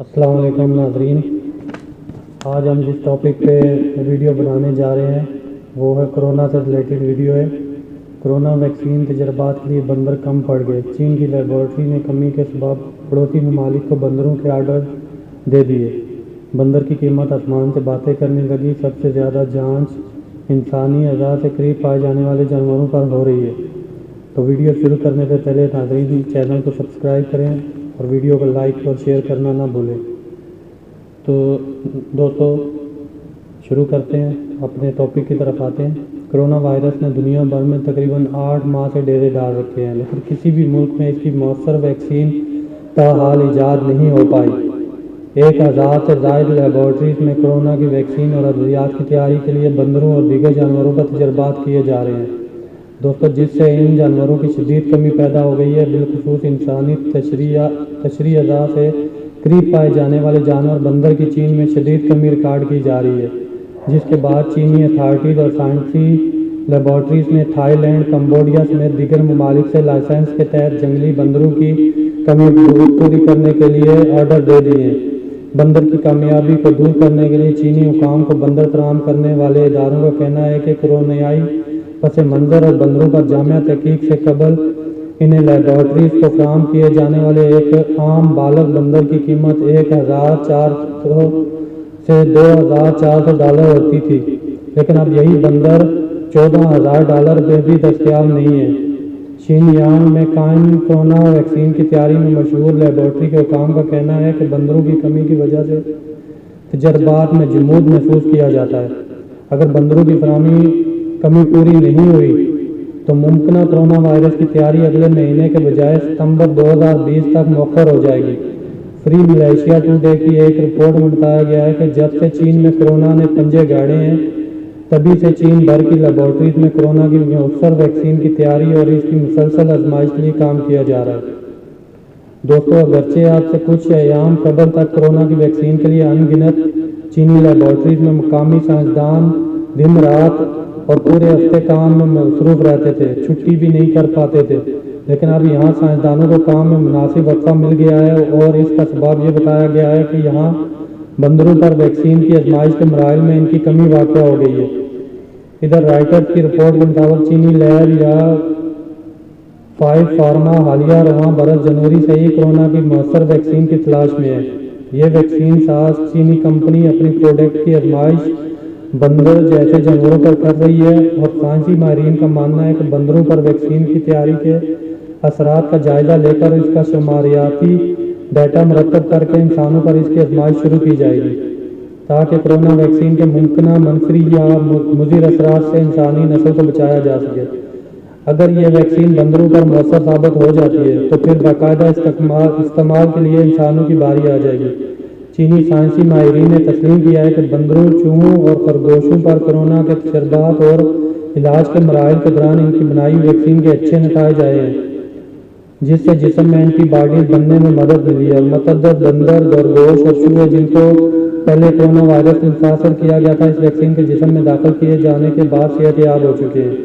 السلام علیکم ناظرین، آج ہم جس ٹاپک پہ ویڈیو بنانے جا رہے ہیں وہ ہے کرونا سے ریلیٹڈ ویڈیو ہے۔ کرونا ویکسین تجربات کے لیے بندر کم پڑ گئے۔ چین کی لیبارٹری نے کمی کے سبب پڑوسی ممالک کو بندروں کے آرڈر دے دیے۔ بندر کی قیمت آسمان سے باتیں کرنے لگی۔ سب سے زیادہ جانچ انسانی اعضاء سے قریب پائے جانے والے جانوروں پر ہو رہی ہے۔ تو ویڈیو شروع کرنے سے پہلے ناظرین چینل کو سبسکرائب کریں اور ویڈیو کو لائک اور شیئر کرنا نہ بھولیں۔ تو دوستو شروع کرتے ہیں، اپنے ٹاپک کی طرف آتے ہیں۔ کرونا وائرس نے دنیا بھر میں تقریباً 8 ماہ سے ڈیرے ڈال رکھے ہیں، لیکن کسی بھی ملک میں اس کی مؤثر ویکسین تاحال ایجاد نہیں ہو پائی۔ 1000 سے زائد لیبارٹریز میں کرونا کی ویکسین اور ادویات کی تیاری کے لیے بندروں اور دیگر جانوروں پر تجربات کیے جا رہے ہیں۔ دوستو جس سے ان جانوروں کی شدید کمی پیدا ہو گئی ہے، بالخصوص انسانی تشریحی اعضاء سے قریب پائے جانے والے جانور بندر کی چین میں شدید کمی ریکارڈ کی جا رہی ہے، جس کے بعد چینی اتھارٹیز اور سائنسی لیبارٹریز نے تھائی لینڈ، کمبوڈیا سمیت دیگر ممالک سے لائسنس کے تحت جنگلی بندروں کی کمی پوری کرنے کے لیے آرڈر دے دیے ہیں۔ بندر کی کامیابی کو دور کرنے کے لیے چینی حکام کو بندر فراہم کرنے والے اداروں کا کہنا ہے کہ کورونائی پس منظر اور بندروں پر جامع تحقیق سے قبل انہیں لیبارٹریز کو فراہم کیے جانے والے ایک عام بالغ بندر کی قیمت $1400 سے $2400 ہوتی تھی، لیکن اب یہی بندر $14,000 پہ بھی دستیاب نہیں ہے۔ شینیانگ میں قائم کرونا ویکسین کی تیاری میں مشہور لیبارٹری کے حکام کا کہنا ہے کہ بندروں کی کمی کی وجہ سے تجربات میں جمود محسوس کیا جاتا ہے۔ اگر بندروں کی فراہمی کمی پوری نہیں ہوئی تو ممکنہ کرونا وائرس کی تیاری اگلے مہینے کے بجائے ستمبر 2020 تک مؤخر ہو جائے گی۔ فری ملیشیا ٹوڈے کی ایک رپورٹ میں بتایا گیا ہے کہ جب سے چین میں کرونا نے پنجے گاڑے ہیں، تبھی سے چین بھر کی لیبارٹریز میں کرونا کی مؤثر ویکسین کی تیاری اور اس کی مسلسل آزمائش کے لیے کام کیا جا رہا ہے۔ دوستو اگرچہ آج سے کچھ ایام قبل تک کرونا کی ویکسین کے لیے ان گنت چینی لیبارٹریز میں مقامی سائنسدان دن رات اور پورے ہفتے کام میں مصروف رہتے تھے، چھٹی بھی نہیں کر پاتے تھے، لیکن اب یہاں سائنسدانوں کو کام میں مناسب وقفہ مل گیا ہے اور اس کا سبب یہ بتایا گیا ہے کہ یہاں بندروں پر ویکسین کی آزمائش کے مراحل میں ان کی کمی واقع ہو گئی ہے۔ ادھر رائٹرز کی رپورٹ کے مطابق چینی لیب یا 5 فارما حالیہ رواں برس جنوری سے ہی کرونا کی مؤثر ویکسین کی تلاش میں ہے۔ یہ ویکسین ساز چینی کمپنی اپنی پروڈکٹ کی آزمائش بندر جیسے جانوروں پر کر رہی ہے، اور سائنسی ماہرین کا ماننا ہے کہ بندروں پر ویکسین کی تیاری کے اثرات کا جائزہ لے کر اس کا شماریاتی ڈیٹا مرتب کر کے انسانوں پر اس کی آزمائش شروع کی جائے گی، تاکہ کرونا ویکسین کے ممکنہ منفی یا مضر اثرات سے انسانی نسل کو بچایا جا سکے۔ اگر یہ ویکسین بندروں پر مؤثر ثابت ہو جاتی ہے تو پھر باقاعدہ استعمال کے لیے انسانوں کی باری آ جائے گی۔ چینی سائنسی ماہرین نے تسلیم کیا ہے کہ بندروں، چوہوں اور خرگوشوں پر کرونا کے تجربات اور علاج کے مراحل کے دوران ان کی بنائی ویکسین کے اچھے نتائج آئے ہیں، جس سے جسم میں اینٹی باڈیز بننے میں مدد ملی ہے۔ متعدد بندر، خرگوش اور چوہے جن کو پہلے کرونا وائرس سے متاثر کیا گیا تھا، اس ویکسین کے جسم میں داخل کیے جانے کے بعد صحت یاب ہو چکے ہیں۔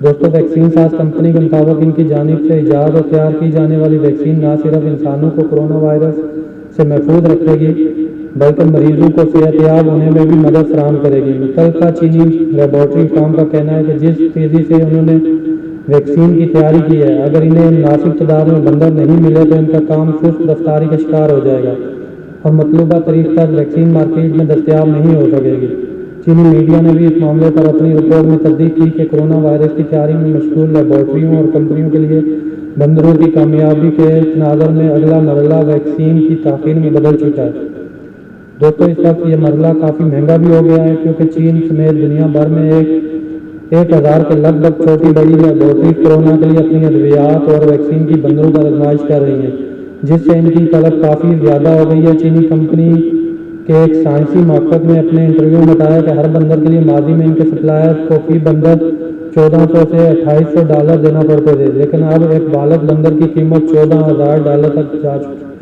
دوستو ویکسین ساز کمپنی کے مطابق ان کی جانب سے ایجاد اور تیار کی جانے والی ویکسین نہ صرف انسانوں کو کرونا وائرس سے محفوظ رکھے گی بلکہ مریضوں کو صحت یاب ہونے میں بھی مدد فراہم کرے گی۔ متعلقہ چینی لیبارٹری حکام کا کہنا ہے کہ جس تیزی سے انہوں نے ویکسین کی تیاری کی ہے، اگر انہیں مناسب تعداد میں بندر نہیں ملے تو ان کا کام سست رفتاری کا شکار ہو جائے گا اور مطلوبہ تاریخ تک ویکسین مارکیٹ میں دستیاب نہیں ہو سکے گی۔ چینی میڈیا نے بھی اس معاملے پر اپنی رپورٹ میں تصدیق کی کہ کرونا وائرس کی تیاری میں مشغول لیبارٹریوں اور کمپنیوں کے لیے بندروں کی کامیابی کے تناظر میں اگلا مرحلہ ویکسین کی تاخیر میں بدل چکا ہے۔ دوستو اس وقت یہ مرحلہ کافی مہنگا بھی ہو گیا ہے، کیونکہ چین سمیت دنیا بھر میں 1000 کے لگ بھگ چھوٹی بڑی لیبارٹریز کرونا کے لیے اپنی ادویات اور ویکسین کی بندروں پر آزمائش کر رہی ہیں، جس سے ان کی طلب کافی زیادہ ہو گئی ہے۔ چینی کمپنی کے ایک سائنسی محقق نے اپنے انٹرویو میں بتایا کہ ہر بندر کے لیے ماضی میں ان کے سپلائر کو فی بندر $1400 سے $2800 دینا پڑتے تھے، لیکن اب ایک بالغ بندر کی قیمت $14,000 تک جا چکی ہے۔